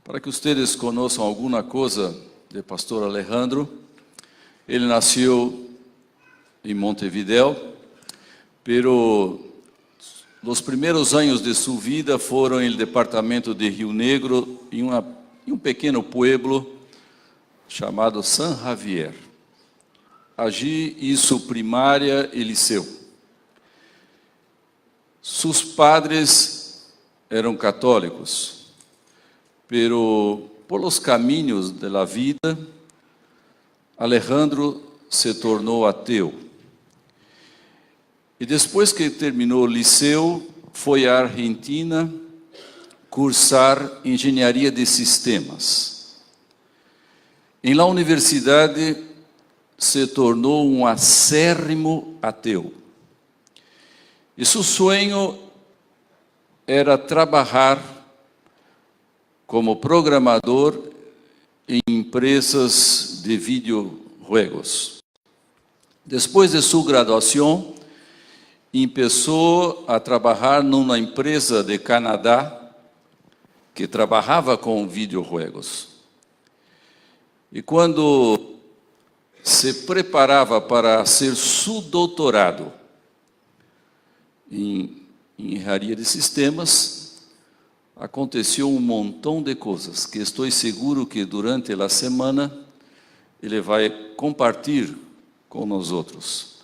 Para que ustedes conozcan alguna cosa de Pastor Alejandro, él nació en Montevideo, pero los primeros años de su vida fueron en el departamento de Rio Negro, en un pequeño pueblo chamado San Javier. Allí hizo primária e liceu. Sus padres eram católicos, pero por los caminos de la vida, Alejandro se tornou ateu. E depois que terminou o liceu, foi à Argentina cursar engenharia de sistemas. Em la universidade, se tornou um acérrimo ateu. E seu sonho era trabalhar como programador em empresas de videojuegos. Depois de sua graduação, começou a trabalhar numa empresa de Canadá que trabalhava com videojuegos. E quando se preparava para ser seu doutorado em engenharia de sistemas, aconteceu um montão de coisas que estou seguro que durante a semana ele vai compartilhar com nós outros.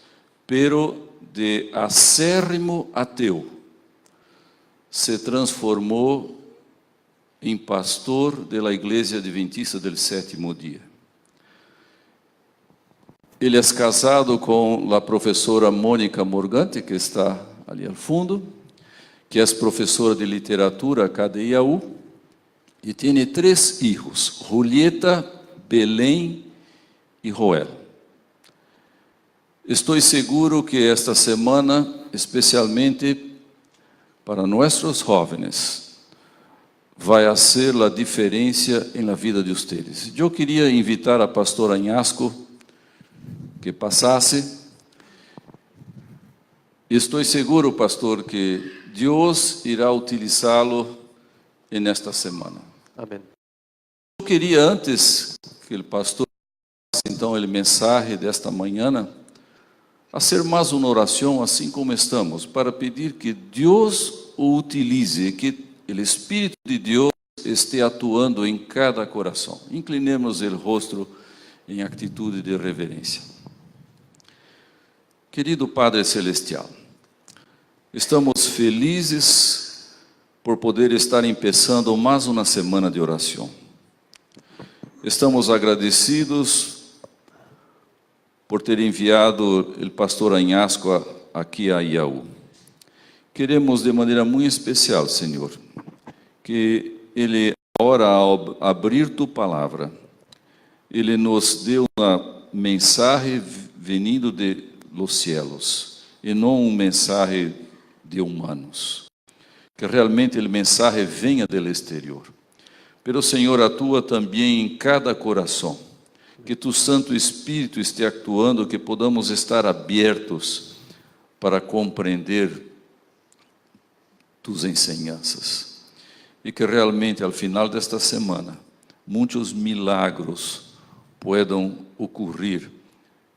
Pero de acérrimo ateu se transformou em pastor da Igreja Adventista do Sétimo Dia. Ele é casado com a professora Mônica Morgante, que está ali ao fundo, que é professora de literatura aqui de IAU, e tem 3 filhos, Julieta, Belém e Joel. Estou seguro que esta semana, especialmente para nossos jovens, vai ser a diferença na vida de vocês. Eu queria invitar a pastora Iñasco que passasse. Estou seguro, pastor, que Deus irá utilizá-lo nesta semana. Amém. Eu queria, antes que o pastor faça então o mensagem desta manhã, fazer mais uma oração, assim como estamos, para pedir que Deus o utilize, que o Espírito de Deus esteja atuando em cada coração. Inclinemos o rosto em atitude de reverência. Querido Padre Celestial, estamos felizes por poder estar começando mais uma semana de oração. Estamos agradecidos por ter enviado o pastor Iñasco aqui a IAU. Queremos de maneira muito especial, Senhor, que ele, agora ao abrir tu palavra, ele nos dê uma mensagem vindo de los cielos, e não uma mensagem de humanos. Que realmente a mensagem venha do exterior. Pero, Senhor, atua também em cada coração. Que tu Santo Espírito esteja actuando, que podamos estar abertos para compreender tus enseñanças. E que realmente, ao final desta semana, muitos milagros puedan ocorrer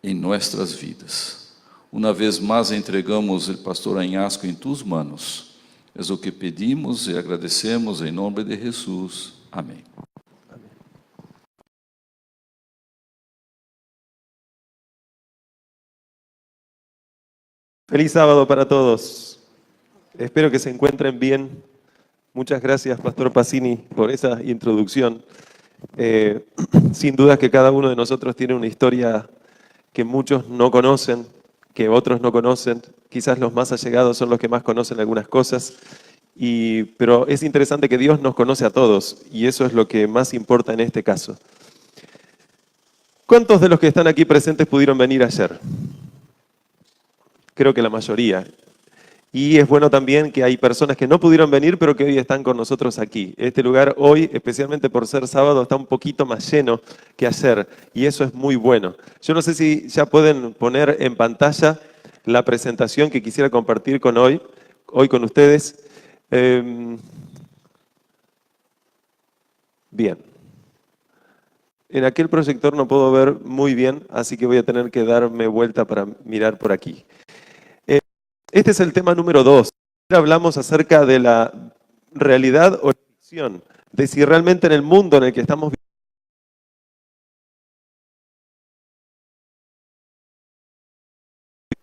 em nossas vidas. Uma vez mais, entregamos o pastor Iñasco em tus manos. É o que pedimos e agradecemos em nome de Jesus. Amém. Feliz sábado para todos. Espero que se encuentren bien. Muchas gracias, Pastor Pacini, por esa introducción. Sin duda que cada uno de nosotros tiene una historia que muchos no conocen, que otros no conocen. Quizás los más allegados son los que más conocen algunas cosas. Pero es interesante que Dios nos conoce a todos, y eso es lo que más importa en este caso. ¿Cuántos de los que están aquí presentes pudieron venir ayer? Creo que la mayoría. Y es bueno también que hay personas que no pudieron venir, pero que hoy están con nosotros aquí. Este lugar hoy, especialmente por ser sábado, está un poquito más lleno que ayer, y eso es muy bueno. Yo no sé si ya pueden poner en pantalla la presentación que quisiera compartir hoy con ustedes. Bien. En aquel proyector no puedo ver muy bien, así que voy a tener que darme vuelta para mirar por aquí. Este es el tema número 2. Ahora hablamos acerca de la realidad o la ficción, de si realmente en el mundo en el que estamos viviendo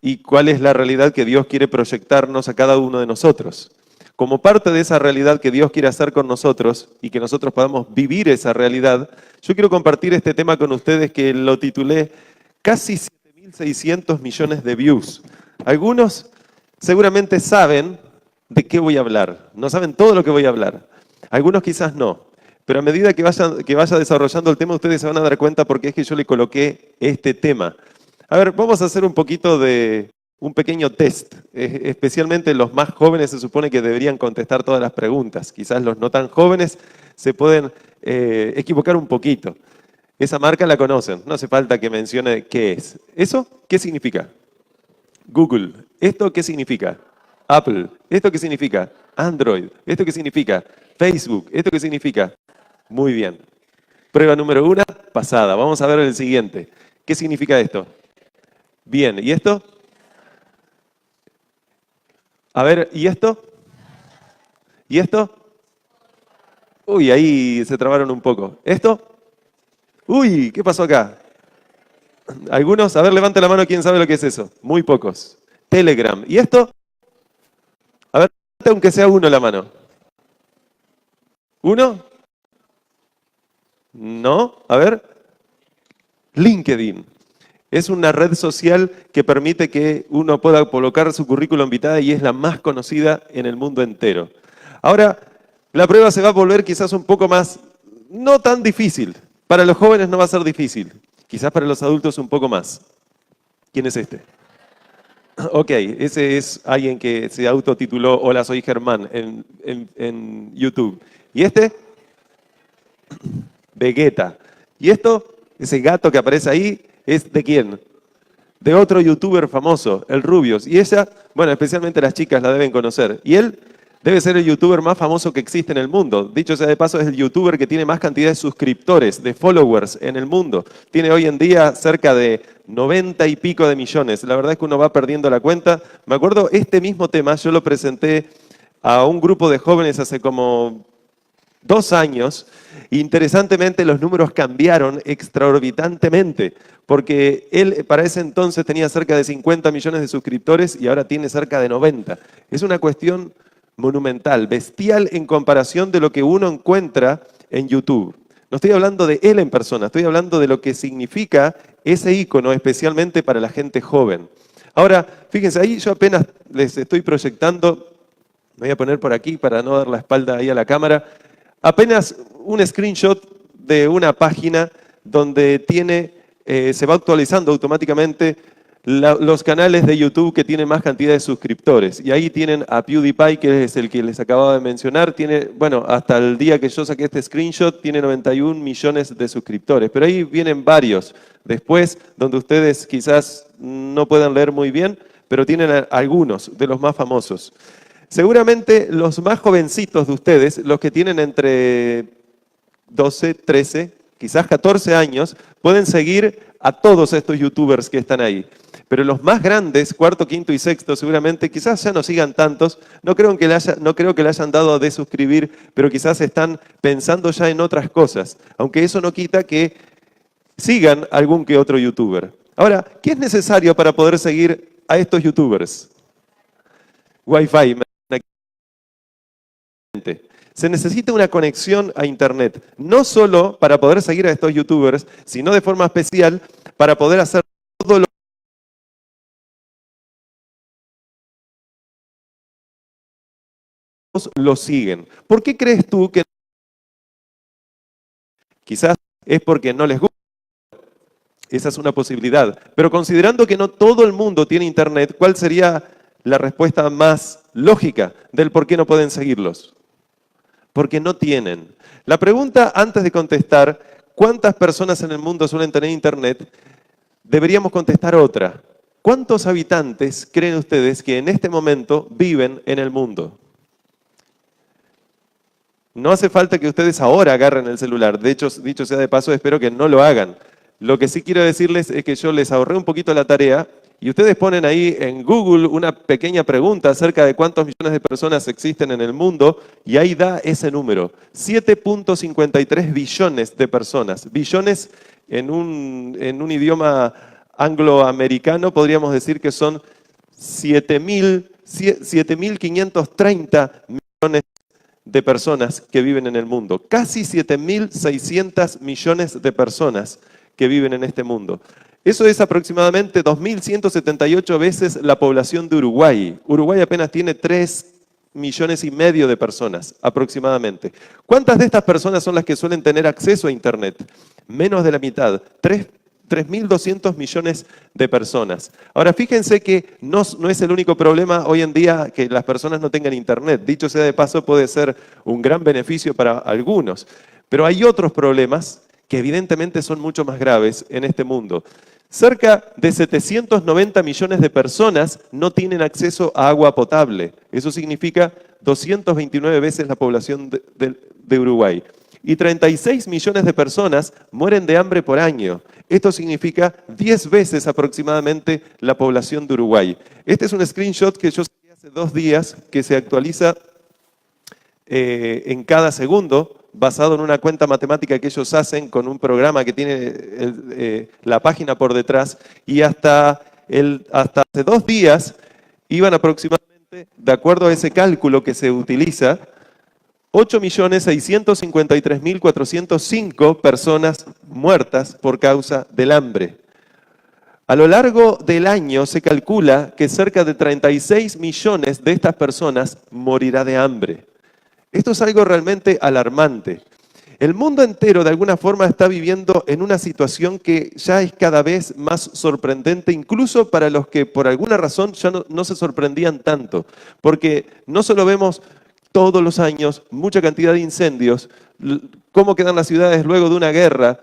y cuál es la realidad que Dios quiere proyectarnos a cada uno de nosotros. Como parte de esa realidad que Dios quiere hacer con nosotros y que nosotros podamos vivir esa realidad, yo quiero compartir este tema con ustedes que lo titulé Casi 7.600 millones de views. Algunos seguramente saben de qué voy a hablar, no saben todo lo que voy a hablar. Algunos quizás no, pero a medida que vaya desarrollando el tema ustedes se van a dar cuenta porque es que yo le coloqué este tema. A ver, vamos a hacer un poquito de un pequeño test. Especialmente los más jóvenes se supone que deberían contestar todas las preguntas. Quizás los no tan jóvenes se pueden equivocar un poquito. Esa marca la conocen, no hace falta que mencione qué es. ¿Eso qué significa? Google. ¿Esto qué significa? Apple. ¿Esto qué significa? Android. ¿Esto qué significa? Facebook. ¿Esto qué significa? Muy bien. Prueba número 1, pasada. Vamos a ver el siguiente. ¿Qué significa esto? Bien. ¿Y esto? A ver, ¿y esto? ¿Y esto? Uy, ahí se trabaron un poco. ¿Esto? Uy, ¿qué pasó acá? ¿Algunos? A ver, levante la mano, ¿quién sabe lo que es eso? Muy pocos. Telegram. ¿Y esto? A ver, aunque sea uno la mano. ¿Uno? ¿No? A ver. LinkedIn. Es una red social que permite que uno pueda colocar su currículum vitae y es la más conocida en el mundo entero. Ahora, la prueba se va a volver quizás un poco más, no tan difícil. Para los jóvenes no va a ser difícil. Quizás para los adultos un poco más. ¿Quién es este? Ok, ese es alguien que se autotituló Hola, soy Germán en YouTube. ¿Y este? Vegeta. ¿Y esto? Ese gato que aparece ahí, ¿es de quién? De otro youtuber famoso, el Rubius. Y ella, bueno, especialmente las chicas la deben conocer. Y él debe ser el youtuber más famoso que existe en el mundo. Dicho sea de paso, es el youtuber que tiene más cantidad de suscriptores, de followers en el mundo. Tiene hoy en día cerca de 90 y pico de millones. La verdad es que uno va perdiendo la cuenta. Me acuerdo, este mismo tema yo lo presenté a un grupo de jóvenes hace como 2 años. Interesantemente, los números cambiaron extraorbitantemente, porque él para ese entonces tenía cerca de 50 millones de suscriptores y ahora tiene cerca de 90. Es una cuestión monumental, bestial en comparación de lo que uno encuentra en YouTube. No estoy hablando de él en persona, estoy hablando de lo que significa ese ícono, especialmente para la gente joven. Ahora, fíjense, ahí yo apenas les estoy proyectando, me voy a poner por aquí para no dar la espalda ahí a la cámara, apenas un screenshot de una página donde se va actualizando automáticamente los canales de YouTube que tienen más cantidad de suscriptores. Y ahí tienen a PewDiePie, que es el que les acababa de mencionar. Tiene, bueno, hasta el día que yo saqué este screenshot, tiene 91 millones de suscriptores. Pero ahí vienen varios después, donde ustedes quizás no puedan leer muy bien, pero tienen algunos de los más famosos. Seguramente los más jovencitos de ustedes, los que tienen entre 12, 13, quizás 14 años, pueden seguir a todos estos youtubers que están ahí. Pero los más grandes, cuarto, quinto y sexto, seguramente quizás ya no sigan tantos. No creo que le hayan dado a desuscribir, pero quizás están pensando ya en otras cosas. Aunque eso no quita que sigan algún que otro youtuber. Ahora, ¿qué es necesario para poder seguir a estos youtubers? Wi-Fi. Se necesita una conexión a Internet, no solo para poder seguir a estos youtubers, sino de forma especial para poder hacer todo lo siguen. ¿Por qué crees tú que quizás es porque no les gusta? Esa es una posibilidad. Pero considerando que no todo el mundo tiene Internet, ¿cuál sería la respuesta más lógica del por qué no pueden seguirlos? Porque no tienen. La pregunta antes de contestar, ¿cuántas personas en el mundo suelen tener Internet? Deberíamos contestar otra. ¿Cuántos habitantes creen ustedes que en este momento viven en el mundo? No hace falta que ustedes ahora agarren el celular. De hecho, dicho sea de paso, espero que no lo hagan. Lo que sí quiero decirles es que yo les ahorré un poquito la tarea y ustedes ponen ahí en Google una pequeña pregunta acerca de cuántos millones de personas existen en el mundo y ahí da ese número. 7.53 billones de personas. Billones en un idioma angloamericano podríamos decir que son 7.530 millones de personas que viven en el mundo. Casi 7.600 millones de personas que viven en este mundo. Eso es aproximadamente 2.178 veces la población de Uruguay. Uruguay apenas tiene 3,5 millones de personas, aproximadamente. ¿Cuántas de estas personas son las que suelen tener acceso a Internet? Menos de la mitad, 3.200 millones de personas. Ahora, fíjense que no es el único problema hoy en día que las personas no tengan Internet. Dicho sea de paso, puede ser un gran beneficio para algunos. Pero hay otros problemas que evidentemente son mucho más graves en este mundo. Cerca de 790 millones de personas no tienen acceso a agua potable. Eso significa 229 veces la población de Uruguay. Y 36 millones de personas mueren de hambre por año. Esto significa 10 veces aproximadamente la población de Uruguay. Este es un screenshot que yo saqué hace 2 días, que se actualiza en cada segundo, basado en una cuenta matemática que ellos hacen con un programa que tiene la página por detrás, y hasta hace 2 días iban aproximadamente, de acuerdo a ese cálculo que se utiliza, 8.653.405 personas muertas por causa del hambre. A lo largo del año se calcula que cerca de 36 millones de estas personas morirá de hambre. Esto es algo realmente alarmante. El mundo entero de alguna forma está viviendo en una situación que ya es cada vez más sorprendente, incluso para los que por alguna razón ya no se sorprendían tanto. Porque no solo vemos todos los años mucha cantidad de incendios, cómo quedan las ciudades luego de una guerra.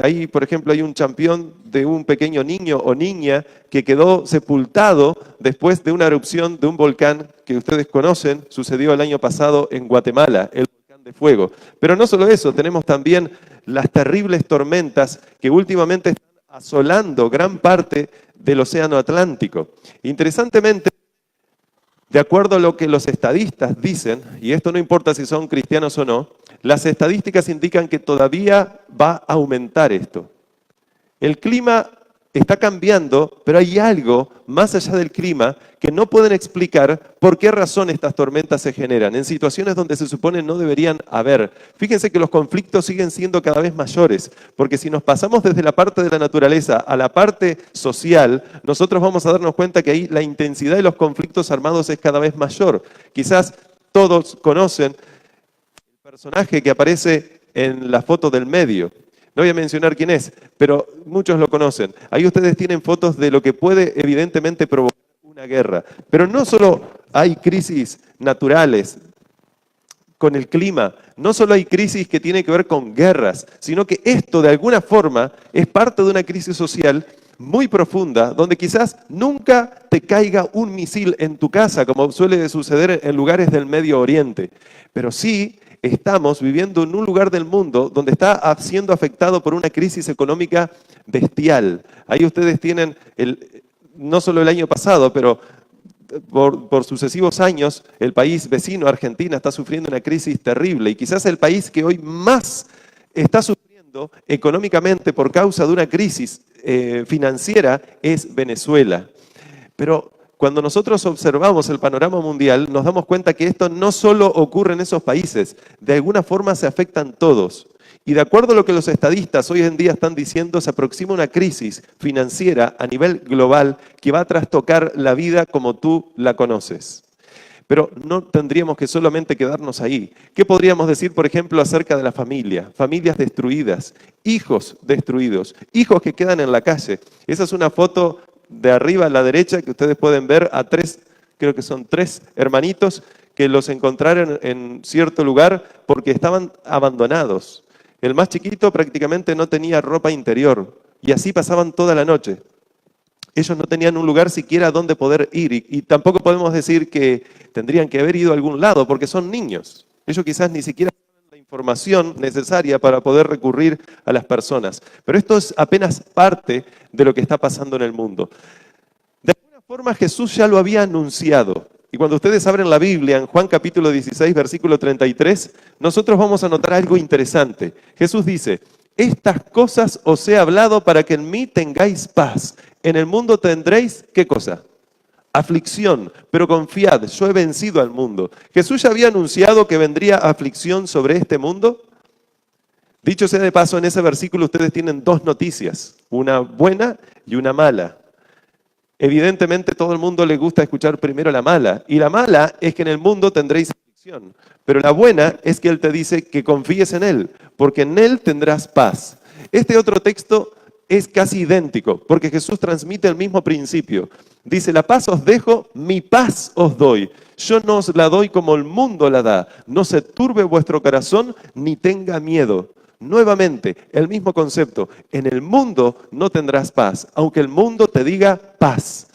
Ahí, por ejemplo, hay un campeón de un pequeño niño o niña que quedó sepultado después de una erupción de un volcán que ustedes conocen, sucedió el año pasado en Guatemala, el volcán de fuego. Pero no solo eso, tenemos también las terribles tormentas que últimamente están asolando gran parte del océano Atlántico. Interesantemente, de acuerdo a lo que los estadistas dicen, y esto no importa si son cristianos o no, las estadísticas indican que todavía va a aumentar esto. El clima está cambiando, pero hay algo más allá del clima que no pueden explicar por qué razón estas tormentas se generan en situaciones donde se supone no deberían haber. Fíjense que los conflictos siguen siendo cada vez mayores, porque si nos pasamos desde la parte de la naturaleza a la parte social, nosotros vamos a darnos cuenta que ahí la intensidad de los conflictos armados es cada vez mayor. Quizás todos conocen el personaje que aparece en la foto del medio. No voy a mencionar quién es, pero muchos lo conocen. Ahí ustedes tienen fotos de lo que puede evidentemente provocar una guerra. Pero no solo hay crisis naturales con el clima, no solo hay crisis que tienen que ver con guerras, sino que esto de alguna forma es parte de una crisis social muy profunda, donde quizás nunca te caiga un misil en tu casa, como suele suceder en lugares del Medio Oriente, pero sí estamos viviendo en un lugar del mundo donde está siendo afectado por una crisis económica bestial. Ahí ustedes tienen, no solo el año pasado, pero por sucesivos años, el país vecino, Argentina, está sufriendo una crisis terrible. Y quizás el país que hoy más está sufriendo económicamente por causa de una crisis financiera es Venezuela. Pero cuando nosotros observamos el panorama mundial, nos damos cuenta que esto no solo ocurre en esos países, de alguna forma se afectan todos. Y de acuerdo a lo que los estadistas hoy en día están diciendo, se aproxima una crisis financiera a nivel global que va a trastocar la vida como tú la conoces. Pero no tendríamos que solamente quedarnos ahí. ¿Qué podríamos decir, por ejemplo, acerca de la familia? Familias destruidas, hijos destruidos, hijos que quedan en la calle. Esa es una foto de arriba a la derecha que ustedes pueden ver a 3, creo que son 3 hermanitos que los encontraron en cierto lugar porque estaban abandonados. El más chiquito prácticamente no tenía ropa interior y así pasaban toda la noche. Ellos no tenían un lugar siquiera donde poder ir y tampoco podemos decir que tendrían que haber ido a algún lado porque son niños. Ellos quizás ni siquiera tienen la información necesaria para poder recurrir a las personas. Pero esto es apenas parte de lo que está pasando en el mundo. De alguna forma Jesús ya lo había anunciado. Y cuando ustedes abren la Biblia, en Juan capítulo 16, versículo 33, nosotros vamos a notar algo interesante. Jesús dice: estas cosas os he hablado para que en mí tengáis paz. En el mundo tendréis, ¿qué cosa? Aflicción, pero confiad, yo he vencido al mundo. ¿Jesús ya había anunciado que vendría aflicción sobre este mundo? Dicho sea de paso, en ese versículo ustedes tienen dos noticias, una buena y una mala. Evidentemente todo el mundo le gusta escuchar primero la mala, y la mala es que en el mundo tendréis aflicción, pero la buena es que Él te dice que confíes en Él, porque en Él tendrás paz. Este otro texto es casi idéntico, porque Jesús transmite el mismo principio. Dice: la paz os dejo, mi paz os doy. Yo no os la doy como el mundo la da. No se turbe vuestro corazón, ni tenga miedo. Nuevamente, el mismo concepto. En el mundo no tendrás paz, aunque el mundo te diga paz.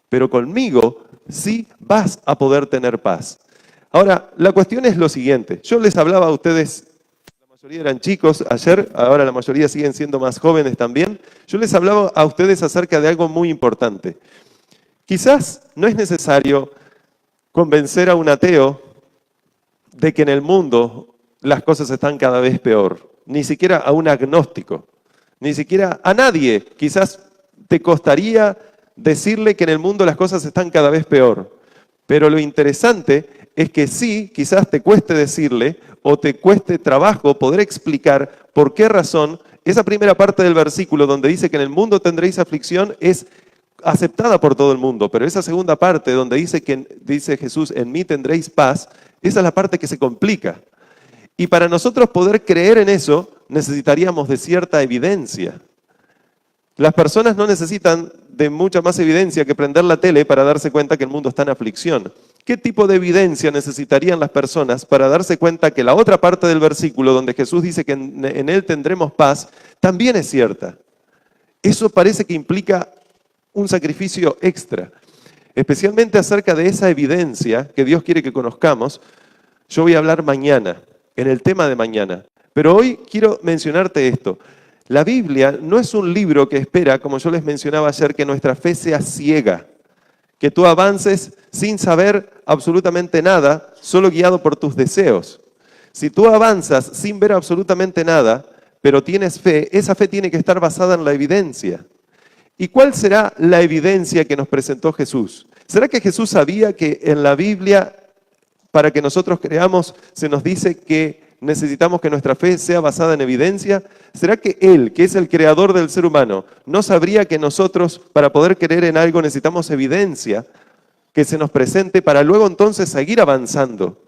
Pero conmigo sí vas a poder tener paz. Ahora, la cuestión es lo siguiente. Yo les hablaba a ustedes, la mayoría eran chicos ayer, ahora la mayoría siguen siendo más jóvenes también. Yo les hablaba a ustedes acerca de algo muy importante. Quizás no es necesario convencer a un ateo de que en el mundo las cosas están cada vez peor. Ni siquiera a un agnóstico, ni siquiera a nadie. Quizás te costaría decirle que en el mundo las cosas están cada vez peor. Pero lo interesante es que sí, quizás te cueste decirle o te cueste trabajo poder explicar por qué razón esa primera parte del versículo donde dice que en el mundo tendréis aflicción es aceptada por todo el mundo, pero esa segunda parte donde dice Jesús: en mí tendréis paz, esa es la parte que se complica. Y para nosotros poder creer en eso, necesitaríamos de cierta evidencia. Las personas no necesitan de mucha más evidencia que prender la tele para darse cuenta que el mundo está en aflicción. ¿Qué tipo de evidencia necesitarían las personas para darse cuenta que la otra parte del versículo, donde Jesús dice que en Él tendremos paz, también es cierta? Eso parece que implica un sacrificio extra. Especialmente acerca de esa evidencia que Dios quiere que conozcamos, yo voy a hablar mañana, en el tema de mañana. Pero hoy quiero mencionarte esto. La Biblia no es un libro que espera, como yo les mencionaba ayer, que nuestra fe sea ciega. Que tú avances sin saber absolutamente nada, solo guiado por tus deseos. Si tú avanzas sin ver absolutamente nada, pero tienes fe, esa fe tiene que estar basada en la evidencia. ¿Y cuál será la evidencia que nos presentó Jesús? ¿Será que Jesús sabía que en la Biblia, para que nosotros creamos, se nos dice que necesitamos que nuestra fe sea basada en evidencia? ¿Será que Él, que es el creador del ser humano, no sabría que nosotros, para poder creer en algo, necesitamos evidencia que se nos presente para luego entonces seguir avanzando?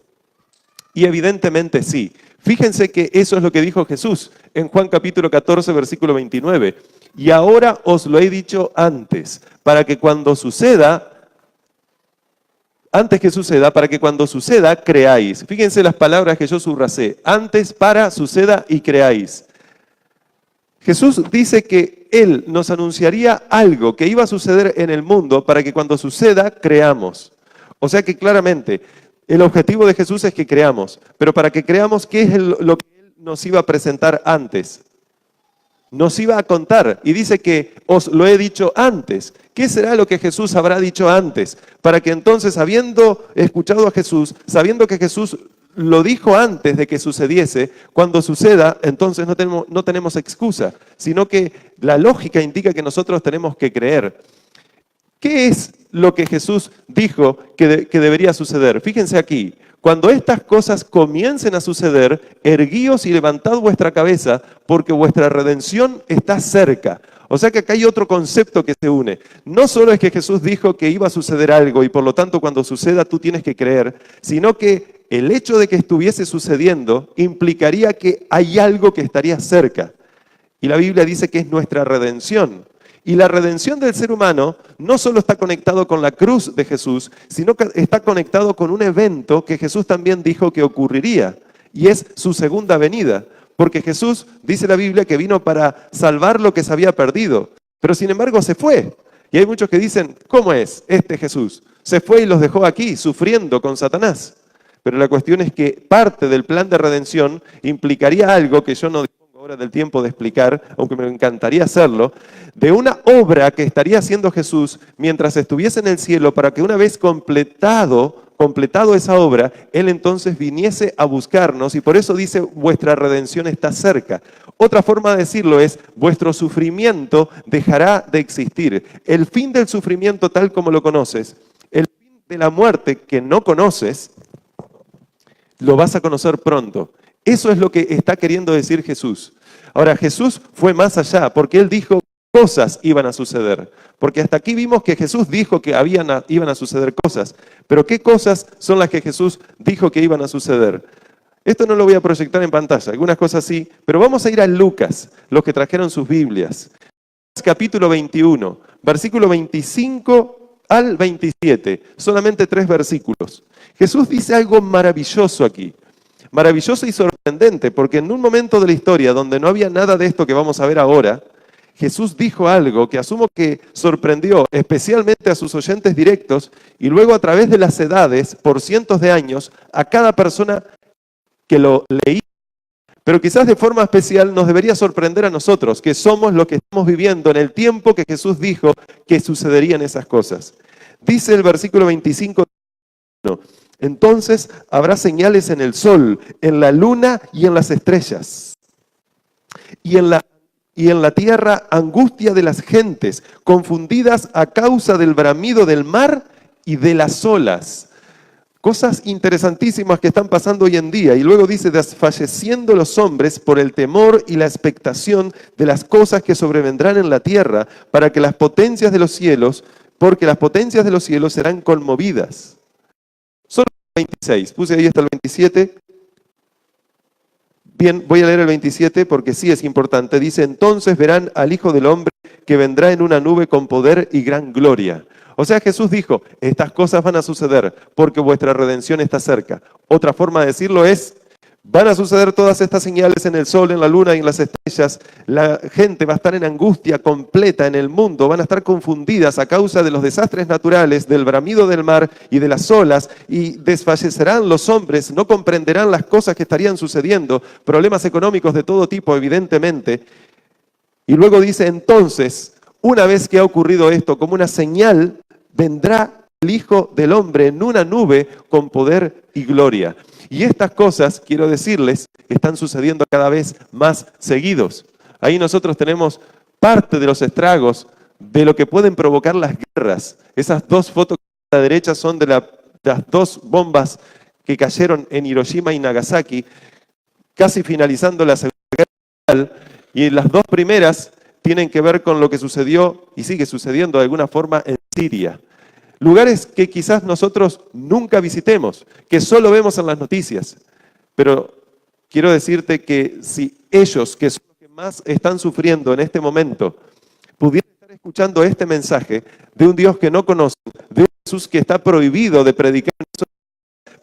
Y evidentemente sí. Fíjense que eso es lo que dijo Jesús en Juan capítulo 14, versículo 29. Y ahora os lo he dicho antes, para que cuando suceda, para que cuando suceda creáis. Fíjense las palabras que yo subrayé. Antes, para, suceda y creáis. Jesús dice que Él nos anunciaría algo que iba a suceder en el mundo para que cuando suceda creamos. O sea que claramente el objetivo de Jesús es que creamos. Pero para que creamos, ¿qué es lo que Él nos iba a presentar antes? Nos iba a contar, y dice que os lo he dicho antes. ¿Qué será lo que Jesús habrá dicho antes? Para que entonces, habiendo escuchado a Jesús, sabiendo que Jesús lo dijo antes de que sucediese, cuando suceda, entonces no tenemos excusa, sino que la lógica indica que nosotros tenemos que creer. ¿Qué es lo que Jesús dijo que debería suceder? Fíjense aquí. Cuando estas cosas comiencen a suceder, erguíos y levantad vuestra cabeza, porque vuestra redención está cerca. O sea que acá hay otro concepto que se une. No solo es que Jesús dijo que iba a suceder algo y por lo tanto cuando suceda tú tienes que creer, sino que el hecho de que estuviese sucediendo implicaría que hay algo que estaría cerca. Y la Biblia dice que es nuestra redención. Y la redención del ser humano no solo está conectado con la cruz de Jesús, sino que está conectado con un evento que Jesús también dijo que ocurriría, y es su segunda venida. Porque Jesús, dice la Biblia, que vino para salvar lo que se había perdido, pero sin embargo se fue. Y hay muchos que dicen, ¿cómo es este Jesús? Se fue y los dejó aquí, sufriendo con Satanás. pero la cuestión es que parte del plan de redención implicaría algo que yo no dispongo ahora del tiempo de explicar, aunque me encantaría hacerlo, de una obra que estaría haciendo Jesús mientras estuviese en el cielo para que una vez completado esa obra, Él entonces viniese a buscarnos y por eso dice, vuestra redención está cerca. Otra forma de decirlo es, vuestro sufrimiento dejará de existir. El fin del sufrimiento tal como lo conoces, el fin de la muerte que no conoces, lo vas a conocer pronto. Eso es lo que está queriendo decir Jesús. Ahora, Jesús fue más allá porque Él dijo cosas iban a suceder. Porque hasta aquí vimos que Jesús dijo que iban a suceder cosas. Pero ¿qué cosas son las que Jesús dijo que iban a suceder? Esto no lo voy a proyectar en pantalla, algunas cosas sí, pero vamos a ir a Lucas, los que trajeron sus Biblias. Capítulo 21, versículo 25 al 27, solamente 3 versículos. Jesús dice algo maravilloso aquí, maravilloso y sorprendente, porque en un momento de la historia donde no había nada de esto que vamos a ver ahora, Jesús dijo algo que asumo que sorprendió especialmente a sus oyentes directos y luego a través de las edades, por cientos de años, a cada persona que lo leía. Pero quizás de forma especial nos debería sorprender a nosotros, que somos lo que estamos viviendo en el tiempo que Jesús dijo que sucederían esas cosas. Dice el versículo 25, entonces habrá señales en el sol, en la luna y en las estrellas. Y en la tierra angustia de las gentes, confundidas a causa del bramido del mar y de las olas. Cosas interesantísimas que están pasando hoy en día. Y luego dice, desfalleciendo los hombres por el temor y la expectación de las cosas que sobrevendrán en la tierra, para que las potencias de los cielos, porque las potencias de los cielos serán conmovidas. Solo el 26, puse ahí hasta el 27. Bien, voy a leer el 27 porque sí es importante. Dice, entonces verán al Hijo del Hombre que vendrá en una nube con poder y gran gloria. O sea, Jesús dijo, estas cosas van a suceder porque vuestra redención está cerca. Otra forma de decirlo es, van a suceder todas estas señales en el sol, en la luna y en las estrellas. La gente va a estar en angustia completa en el mundo, van a estar confundidas a causa de los desastres naturales, del bramido del mar y de las olas, y desfallecerán los hombres, no comprenderán las cosas que estarían sucediendo, problemas económicos de todo tipo, evidentemente. Y luego dice, entonces, una vez que ha ocurrido esto, como una señal, vendrá el Hijo del Hombre en una nube con poder y gloria. Y estas cosas, quiero decirles, están sucediendo cada vez más seguidos. Ahí nosotros tenemos parte de los estragos de lo que pueden provocar las guerras. Esas 2 fotos a la derecha son de las 2 bombas que cayeron en Hiroshima y Nagasaki, casi finalizando la Segunda Guerra Mundial. Y las 2 primeras tienen que ver con lo que sucedió y sigue sucediendo de alguna forma en Siria. Lugares que quizás nosotros nunca visitemos, que solo vemos en las noticias. Pero quiero decirte que si ellos, que son los que más están sufriendo en este momento, pudieran estar escuchando este mensaje de un Dios que no conocen, de un Jesús que está prohibido de predicar,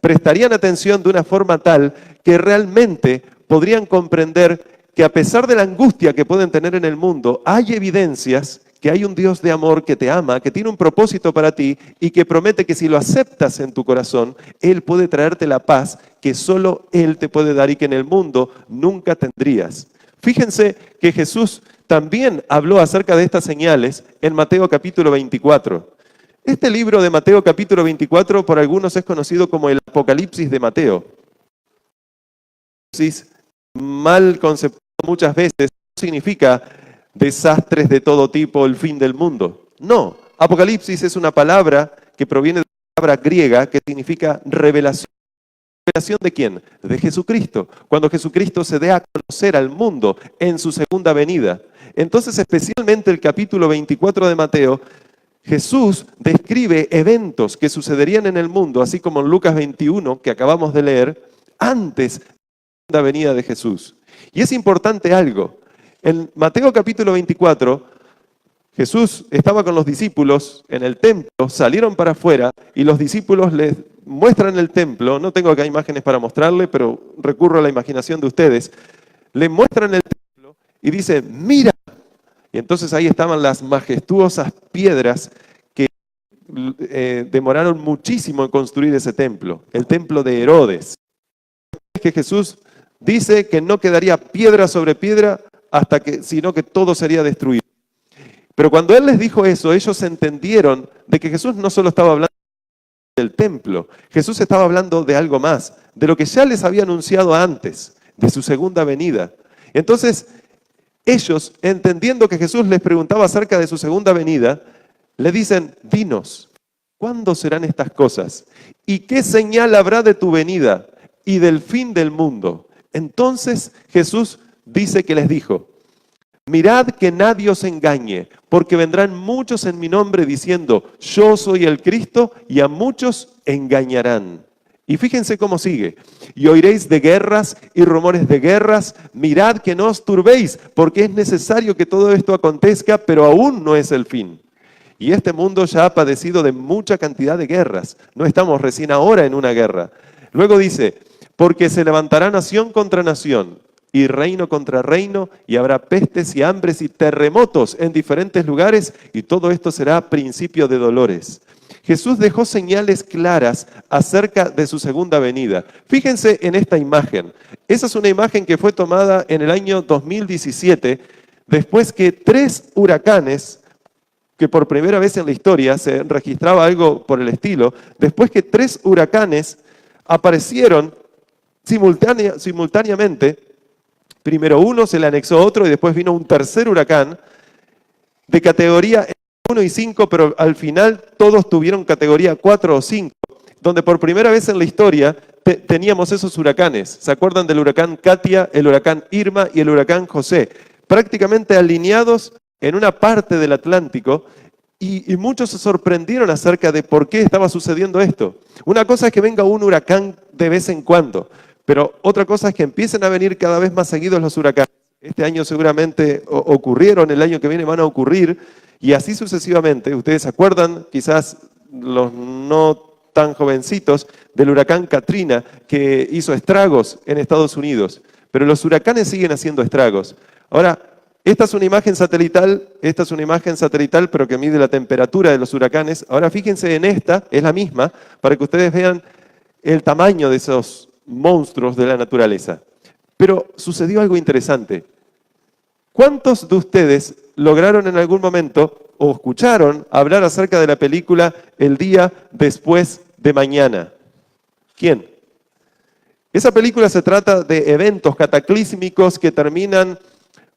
prestarían atención de una forma tal que realmente podrían comprender que a pesar de la angustia que pueden tener en el mundo, hay evidencias que hay un Dios de amor que te ama, que tiene un propósito para ti y que promete que si lo aceptas en tu corazón, Él puede traerte la paz que solo Él te puede dar y que en el mundo nunca tendrías. Fíjense que Jesús también habló acerca de estas señales en Mateo capítulo 24. Este libro de Mateo capítulo 24 por algunos es conocido como el Apocalipsis de Mateo. Mal conceptuado muchas veces, no significa desastres de todo tipo, el fin del mundo. No, Apocalipsis es una palabra que proviene de la palabra griega que significa revelación. ¿Revelación de quién? De Jesucristo. Cuando Jesucristo se dé a conocer al mundo en su segunda venida. Entonces, especialmente el capítulo 24 de Mateo, Jesús describe eventos que sucederían en el mundo, así como en Lucas 21, que acabamos de leer, antes de la segunda venida de Jesús. Y es importante algo. En Mateo capítulo 24, Jesús estaba con los discípulos en el templo, salieron para afuera y los discípulos les muestran el templo. No tengo acá imágenes para mostrarle, pero recurro a la imaginación de ustedes. Le muestran el templo y dice, mira. Y entonces ahí estaban las majestuosas piedras que demoraron muchísimo en construir ese templo, el templo de Herodes. Es que Jesús dice que no quedaría piedra sobre piedra sino que todo sería destruido. Pero cuando Él les dijo eso, ellos entendieron de que Jesús no solo estaba hablando del templo, Jesús estaba hablando de algo más, de lo que ya les había anunciado antes, de su segunda venida. Entonces, ellos, entendiendo que Jesús les preguntaba acerca de su segunda venida, le dicen, dinos, ¿cuándo serán estas cosas? ¿Y qué señal habrá de tu venida y del fin del mundo? Entonces Jesús dice que les dijo, mirad que nadie os engañe, porque vendrán muchos en mi nombre diciendo, yo soy el Cristo, y a muchos engañarán. Y fíjense cómo sigue. Y oiréis de guerras y rumores de guerras. Mirad que no os turbéis, porque es necesario que todo esto acontezca, pero aún no es el fin. Y este mundo ya ha padecido de mucha cantidad de guerras. No estamos recién ahora en una guerra. Luego dice, porque se levantará nación contra nación y reino contra reino, y habrá pestes y hambres y terremotos en diferentes lugares, y todo esto será principio de dolores. Jesús dejó señales claras acerca de su segunda venida. Fíjense en esta imagen. Esa es una imagen que fue tomada en el año 2017, después que 3 huracanes, que por primera vez en la historia se registraba algo por el estilo, después que 3 huracanes aparecieron simultáneamente. Primero uno, se le anexó otro y después vino un tercer huracán de categoría 1 y 5, pero al final todos tuvieron categoría 4 o 5, donde por primera vez en la historia teníamos esos huracanes. ¿Se acuerdan del huracán Katia, el huracán Irma y el huracán José? Prácticamente alineados en una parte del Atlántico, y muchos se sorprendieron acerca de por qué estaba sucediendo esto. Una cosa es que venga un huracán de vez en cuando, pero otra cosa es que empiecen a venir cada vez más seguidos los huracanes. Este año seguramente ocurrieron, el año que viene van a ocurrir, y así sucesivamente. Ustedes se acuerdan, quizás los no tan jovencitos, del huracán Katrina, que hizo estragos en Estados Unidos. Pero los huracanes siguen haciendo estragos. Ahora, esta es una imagen satelital, pero que mide la temperatura de los huracanes. Ahora fíjense en esta, es la misma, para que ustedes vean el tamaño de esos monstruos de la naturaleza. Pero sucedió algo interesante. ¿Cuántos de ustedes lograron en algún momento o escucharon hablar acerca de la película El día después de mañana? ¿Quién? Esa película se trata de eventos cataclísmicos que terminan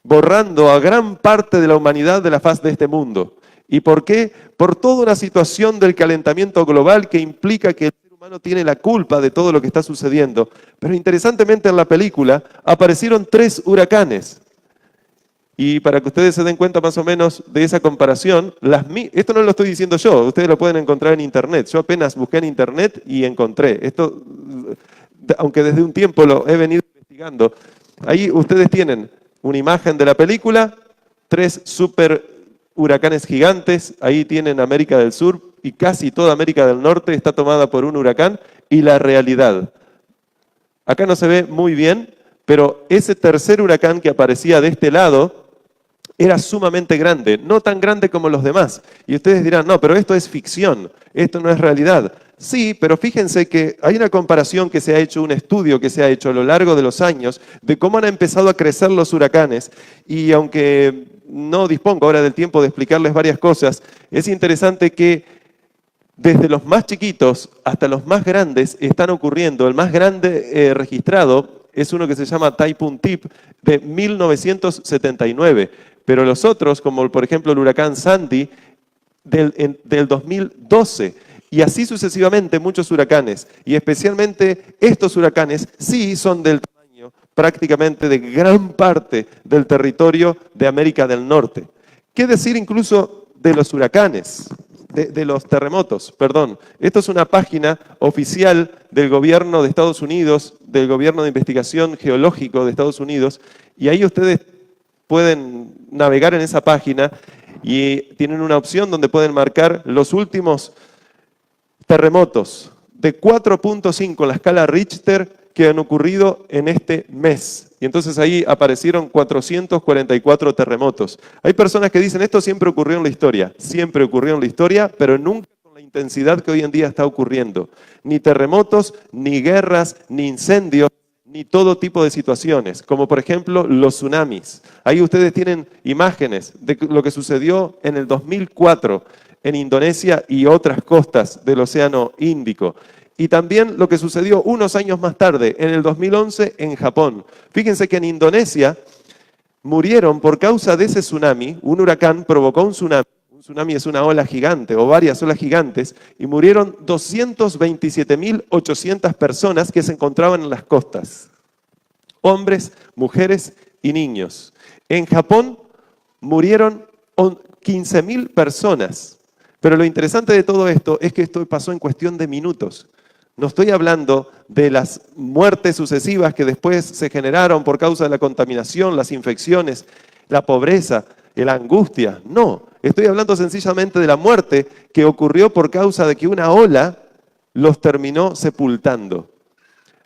borrando a gran parte de la humanidad de la faz de este mundo. ¿Y por qué? Por toda una situación del calentamiento global que implica que el ser humano tiene la culpa de todo lo que está sucediendo. Pero interesantemente en la película aparecieron 3 huracanes. Y para que ustedes se den cuenta más o menos de esa comparación, esto no lo estoy diciendo yo, ustedes lo pueden encontrar en internet. Yo apenas busqué en internet y encontré. Esto, aunque desde un tiempo lo he venido investigando. Ahí ustedes tienen una imagen de la película, 3 super huracanes gigantes, ahí tienen América del Sur y casi toda América del Norte está tomada por un huracán, y la realidad. Acá no se ve muy bien, pero ese tercer huracán que aparecía de este lado era sumamente grande, no tan grande como los demás. Y ustedes dirán, no, pero esto es ficción, esto no es realidad. Sí, pero fíjense que hay una comparación que se ha hecho, un estudio que se ha hecho a lo largo de los años, de cómo han empezado a crecer los huracanes, y aunque no dispongo ahora del tiempo de explicarles varias cosas, es interesante que desde los más chiquitos hasta los más grandes están ocurriendo. El más grande registrado es uno que se llama Taipuntip de 1979, pero los otros, como por ejemplo el huracán Sandy, del 2012, y así sucesivamente muchos huracanes, y especialmente estos huracanes sí son del tamaño prácticamente de gran parte del territorio de América del Norte. ¿Qué decir incluso de los huracanes? De los terremotos, perdón. Esto es una página oficial del gobierno de Estados Unidos, del gobierno de investigación geológico de Estados Unidos, y ahí ustedes pueden navegar en esa página y tienen una opción donde pueden marcar los últimos terremotos de 4.5 en la escala Richter que han ocurrido en este mes. Y entonces ahí aparecieron 444 terremotos. Hay personas que dicen, esto siempre ocurrió en la historia. Siempre ocurrió en la historia, pero nunca con la intensidad que hoy en día está ocurriendo. Ni terremotos, ni guerras, ni incendios, ni todo tipo de situaciones, como por ejemplo los tsunamis. Ahí ustedes tienen imágenes de lo que sucedió en el 2004 en Indonesia y otras costas del Océano Índico. Y también lo que sucedió unos años más tarde, en el 2011, en Japón. Fíjense que en Indonesia murieron por causa de ese tsunami, un huracán provocó un tsunami. Un tsunami es una ola gigante o varias olas gigantes, y murieron 227.800 personas que se encontraban en las costas. Hombres, mujeres y niños. En Japón murieron 15.000 personas. Pero lo interesante de todo esto es que esto pasó en cuestión de minutos. No estoy hablando de las muertes sucesivas que después se generaron por causa de la contaminación, las infecciones, la pobreza, la angustia. No, estoy hablando sencillamente de la muerte que ocurrió por causa de que una ola los terminó sepultando.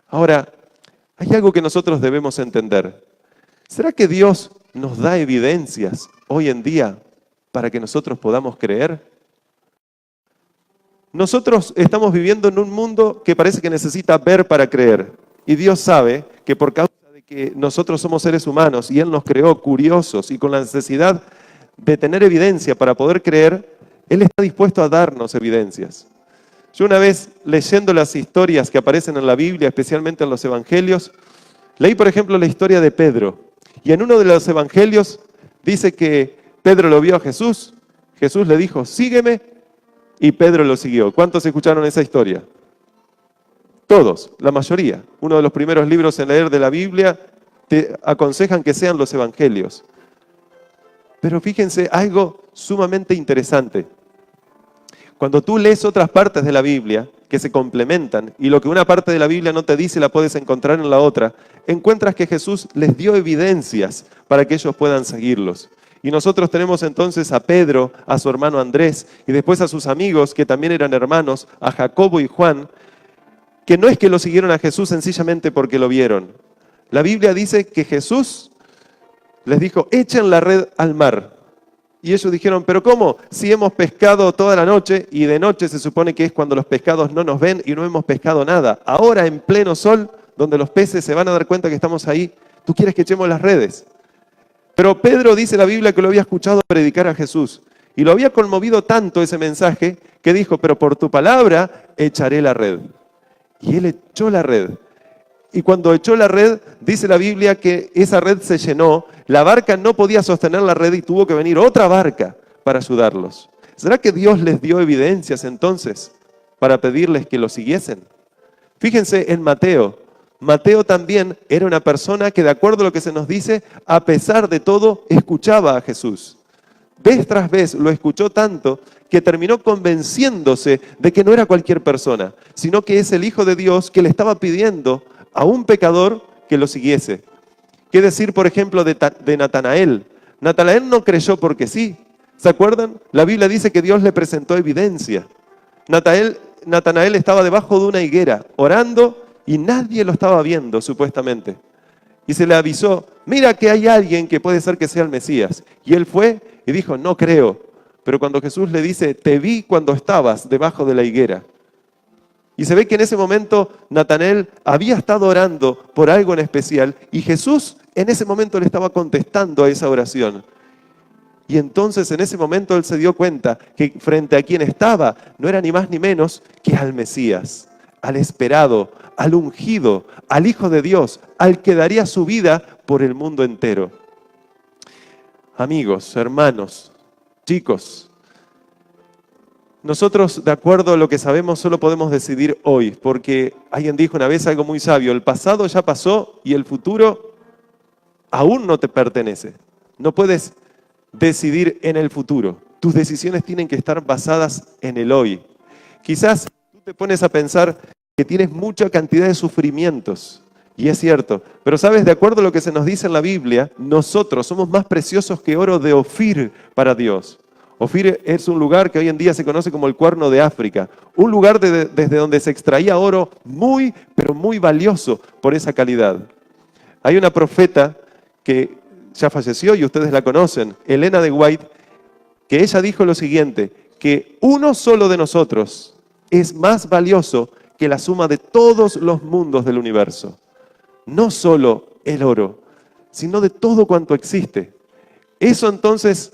Ahora, hay algo que nosotros debemos entender. ¿Será que Dios nos da evidencias hoy en día para que nosotros podamos creer? Nosotros estamos viviendo en un mundo que parece que necesita ver para creer. Y Dios sabe que por causa de que nosotros somos seres humanos y Él nos creó curiosos y con la necesidad de tener evidencia para poder creer, Él está dispuesto a darnos evidencias. Yo una vez, leyendo las historias que aparecen en la Biblia, especialmente en los evangelios, leí por ejemplo la historia de Pedro. Y en uno de los evangelios dice que Pedro lo vio a Jesús, Jesús le dijo, sígueme, y Pedro lo siguió. ¿Cuántos escucharon esa historia? Todos, la mayoría. Uno de los primeros libros en leer de la Biblia te aconsejan que sean los evangelios. Pero fíjense, algo sumamente interesante. Cuando tú lees otras partes de la Biblia que se complementan y lo que una parte de la Biblia no te dice la puedes encontrar en la otra, encuentras que Jesús les dio evidencias para que ellos puedan seguirlos. Y nosotros tenemos entonces a Pedro, a su hermano Andrés, y después a sus amigos, que también eran hermanos, a Jacobo y Juan, que no es que lo siguieron a Jesús sencillamente porque lo vieron. La Biblia dice que Jesús les dijo, echen la red al mar. Y ellos dijeron, ¿pero cómo? Si hemos pescado toda la noche, y de noche se supone que es cuando los pescados no nos ven y no hemos pescado nada. Ahora, en pleno sol, donde los peces se van a dar cuenta que estamos ahí, ¿tú quieres que echemos las redes? Pero Pedro dice la Biblia que lo había escuchado predicar a Jesús. Y lo había conmovido tanto ese mensaje que dijo, pero por tu palabra echaré la red. Y él echó la red. Y cuando echó la red, dice la Biblia que esa red se llenó, la barca no podía sostener la red y tuvo que venir otra barca para ayudarlos. ¿Será que Dios les dio evidencias entonces para pedirles que lo siguiesen? Fíjense en Mateo. Mateo también era una persona que, de acuerdo a lo que se nos dice, a pesar de todo, escuchaba a Jesús. Vez tras vez lo escuchó tanto que terminó convenciéndose de que no era cualquier persona, sino que es el Hijo de Dios que le estaba pidiendo a un pecador que lo siguiese. ¿Qué decir, por ejemplo, de Natanael? Natanael no creyó porque sí. ¿Se acuerdan? La Biblia dice que Dios le presentó evidencia. Natanael estaba debajo de una higuera, orando, y nadie lo estaba viendo, supuestamente. Y se le avisó, mira que hay alguien que puede ser que sea el Mesías. Y él fue y dijo, no creo. Pero cuando Jesús le dice, te vi cuando estabas debajo de la higuera. Y se ve que en ese momento Natanael había estado orando por algo en especial y Jesús en ese momento le estaba contestando a esa oración. Y entonces en ese momento él se dio cuenta que frente a quien estaba no era ni más ni menos que al Mesías, al esperado, al ungido, al Hijo de Dios, al que daría su vida por el mundo entero. Amigos, hermanos, chicos, nosotros, de acuerdo a lo que sabemos, solo podemos decidir hoy, porque alguien dijo una vez algo muy sabio, el pasado ya pasó y el futuro aún no te pertenece. No puedes decidir en el futuro. Tus decisiones tienen que estar basadas en el hoy. Quizás tú te pones a pensar que tienes mucha cantidad de sufrimientos, y es cierto, pero sabes, de acuerdo a lo que se nos dice en la Biblia, nosotros somos más preciosos que oro de Ofir para Dios. Ofir es un lugar que hoy en día se conoce como el Cuerno de África, un lugar desde donde se extraía oro muy, pero muy valioso por esa calidad. Hay una profeta que ya falleció y ustedes la conocen, Elena de White, que ella dijo lo siguiente, que uno solo de nosotros es más valioso que la suma de todos los mundos del universo. No solo el oro, sino de todo cuanto existe. Eso entonces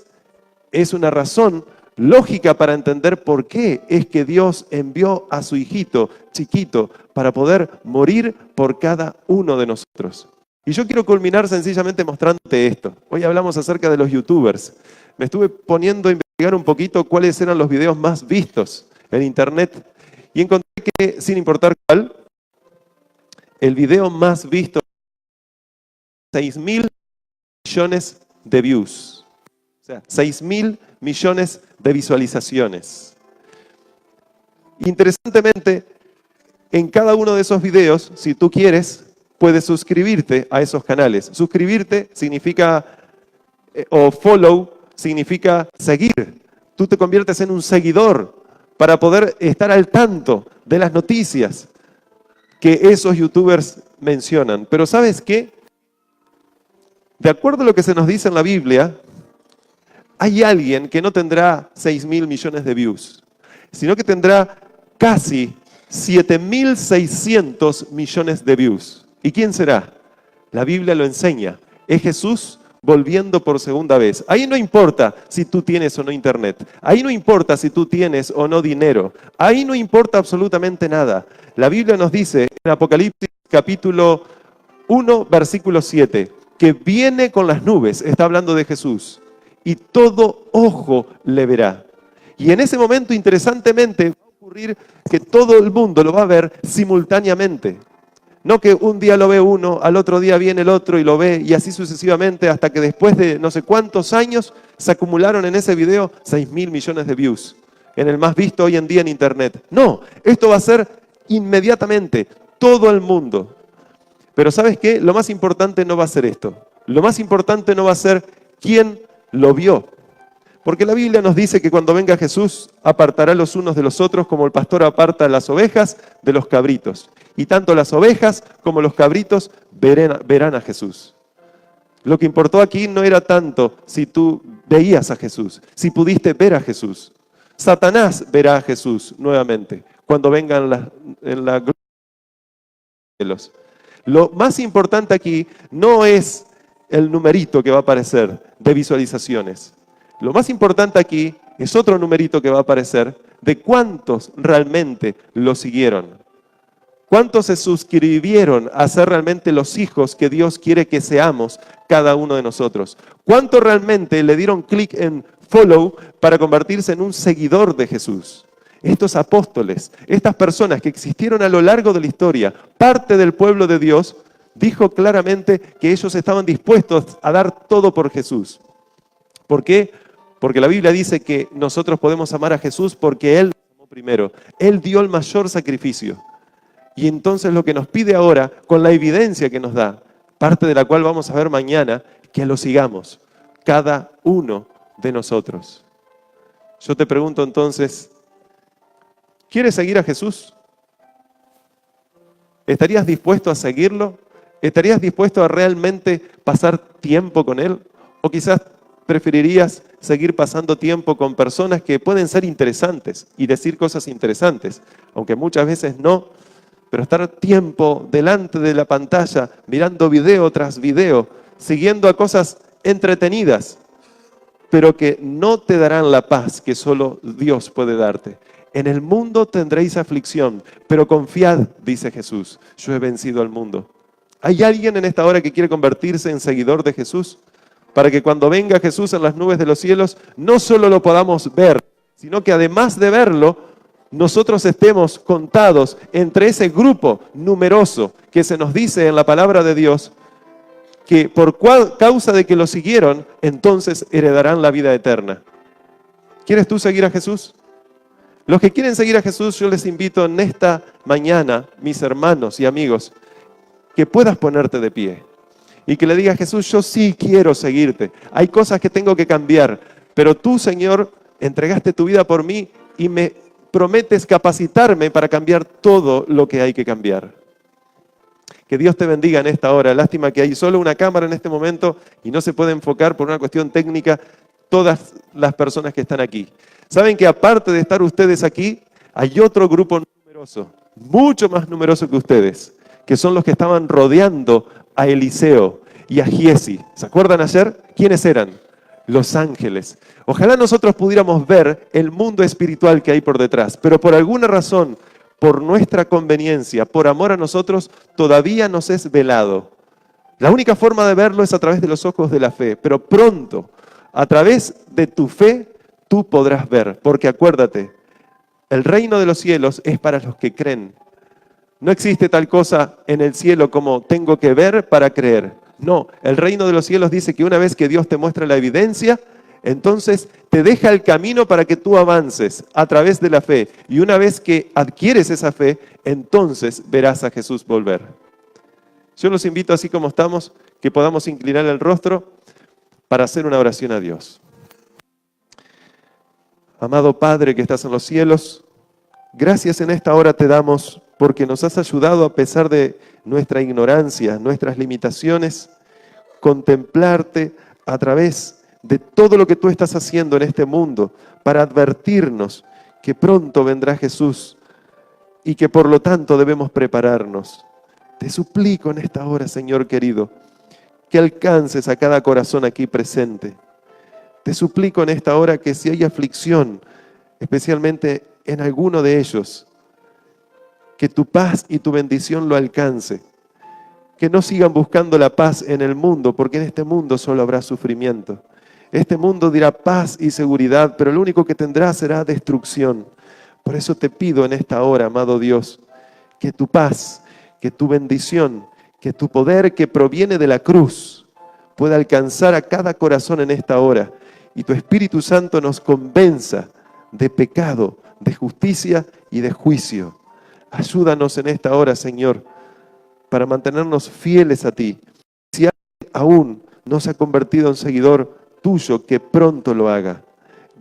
es una razón lógica para entender por qué es que Dios envió a su hijito chiquito para poder morir por cada uno de nosotros. Y yo quiero culminar sencillamente mostrándote esto. Hoy hablamos acerca de los youtubers. Me estuve poniendo a investigar un poquito cuáles eran los videos más vistos en internet y encontré que, sin importar cuál, el video más visto, 6.000 millones de views. O sea, 6.000 millones de visualizaciones. Interesantemente, en cada uno de esos videos, si tú quieres, puedes suscribirte a esos canales. Suscribirte significa, o follow, significa seguir. Tú te conviertes en un seguidor para poder estar al tanto de las noticias que esos youtubers mencionan. Pero ¿sabes qué? De acuerdo a lo que se nos dice en la Biblia, hay alguien que no tendrá 6.000 millones de views, sino que tendrá casi 7.600 millones de views. ¿Y quién será? La Biblia lo enseña. Es Jesús volviendo por segunda vez. Ahí no importa si tú tienes o no internet. Ahí no importa si tú tienes o no dinero. Ahí no importa absolutamente nada. La Biblia nos dice en Apocalipsis capítulo 1, versículo 7, que viene con las nubes, está hablando de Jesús, y todo ojo le verá. Y en ese momento, interesantemente, va a ocurrir que todo el mundo lo va a ver simultáneamente. No que un día lo ve uno, al otro día viene el otro y lo ve, y así sucesivamente, hasta que después de no sé cuántos años se acumularon en ese video 6.000 millones de views, en el más visto hoy en día en internet. No, esto va a ser inmediatamente, todo el mundo. Pero ¿sabes qué? Lo más importante no va a ser esto. Lo más importante no va a ser quién lo vio. Porque la Biblia nos dice que cuando venga Jesús, apartará los unos de los otros como el pastor aparta las ovejas de los cabritos. Y tanto las ovejas como los cabritos verán a Jesús. Lo que importó aquí no era tanto si tú veías a Jesús, si pudiste ver a Jesús. Satanás verá a Jesús nuevamente cuando venga en la gloria de los cielos. Lo más importante aquí no es el numerito que va a aparecer de visualizaciones. Lo más importante aquí es otro numerito que va a aparecer de cuántos realmente lo siguieron. ¿Cuántos se suscribieron a ser realmente los hijos que Dios quiere que seamos cada uno de nosotros? ¿Cuántos realmente le dieron clic en follow para convertirse en un seguidor de Jesús? Estos apóstoles, estas personas que existieron a lo largo de la historia, parte del pueblo de Dios, dijo claramente que ellos estaban dispuestos a dar todo por Jesús. ¿Por qué? Porque la Biblia dice que nosotros podemos amar a Jesús porque Él nos amó primero. Él dio el mayor sacrificio. Y entonces lo que nos pide ahora, con la evidencia que nos da, parte de la cual vamos a ver mañana, que lo sigamos, cada uno de nosotros. Yo te pregunto entonces, ¿quieres seguir a Jesús? ¿Estarías dispuesto a seguirlo? ¿Estarías dispuesto a realmente pasar tiempo con Él? ¿O quizás preferirías seguir pasando tiempo con personas que pueden ser interesantes y decir cosas interesantes, aunque muchas veces no, pero estar tiempo delante de la pantalla, mirando video tras video, siguiendo a cosas entretenidas, pero que no te darán la paz que solo Dios puede darte? En el mundo tendréis aflicción, pero confiad, dice Jesús, yo he vencido al mundo. ¿Hay alguien en esta hora que quiere convertirse en seguidor de Jesús? Para que cuando venga Jesús en las nubes de los cielos, no solo lo podamos ver, sino que además de verlo, nosotros estemos contados entre ese grupo numeroso que se nos dice en la palabra de Dios, que por causa de que lo siguieron, entonces heredarán la vida eterna. ¿Quieres tú seguir a Jesús? Los que quieren seguir a Jesús, yo les invito en esta mañana, mis hermanos y amigos, que puedas ponerte de pie y que le digas: Jesús, yo sí quiero seguirte. Hay cosas que tengo que cambiar, pero tú, Señor, entregaste tu vida por mí y me prometes capacitarme para cambiar todo lo que hay que cambiar. Que Dios te bendiga en esta hora. Lástima que hay solo una cámara en este momento y no se puede enfocar por una cuestión técnica todas las personas que están aquí. Saben que aparte de estar ustedes aquí, hay otro grupo numeroso, mucho más numeroso que ustedes, que son los que estaban rodeando a Eliseo y a Giesi. ¿Se acuerdan ayer? ¿Quiénes eran? Los ángeles. Ojalá nosotros pudiéramos ver el mundo espiritual que hay por detrás, pero por alguna razón, por nuestra conveniencia, por amor a nosotros, todavía nos es velado. La única forma de verlo es a través de los ojos de la fe, pero pronto, a través de tu fe, tú podrás ver, porque acuérdate, el reino de los cielos es para los que creen. No existe tal cosa en el cielo como tengo que ver para creer. No, el reino de los cielos dice que una vez que Dios te muestra la evidencia, entonces te deja el camino para que tú avances a través de la fe. Y una vez que adquieres esa fe, entonces verás a Jesús volver. Yo los invito, así como estamos, que podamos inclinar el rostro para hacer una oración a Dios. Amado Padre que estás en los cielos, gracias en esta hora te damos porque nos has ayudado a pesar de nuestra ignorancia, nuestras limitaciones, contemplarte a través de todo lo que tú estás haciendo en este mundo para advertirnos que pronto vendrá Jesús y que por lo tanto debemos prepararnos. Te suplico en esta hora, Señor querido, que alcances a cada corazón aquí presente. Te suplico en esta hora que si hay aflicción, especialmente en alguno de ellos, que tu paz y tu bendición lo alcance. Que no sigan buscando la paz en el mundo, porque en este mundo solo habrá sufrimiento. Este mundo dirá paz y seguridad, pero lo único que tendrá será destrucción. Por eso te pido en esta hora, amado Dios, que tu paz, que tu bendición, que tu poder que proviene de la cruz pueda alcanzar a cada corazón en esta hora y tu Espíritu Santo nos convenza de pecado, de justicia y de juicio. Ayúdanos en esta hora, Señor, para mantenernos fieles a ti. Si alguien aún no se ha convertido en seguidor tuyo, que pronto lo haga.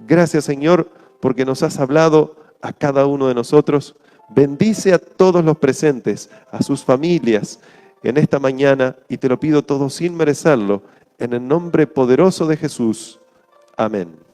Gracias, Señor, porque nos has hablado a cada uno de nosotros. Bendice a todos los presentes, a sus familias en esta mañana, y te lo pido todo sin merecerlo, en el nombre poderoso de Jesús. Amén.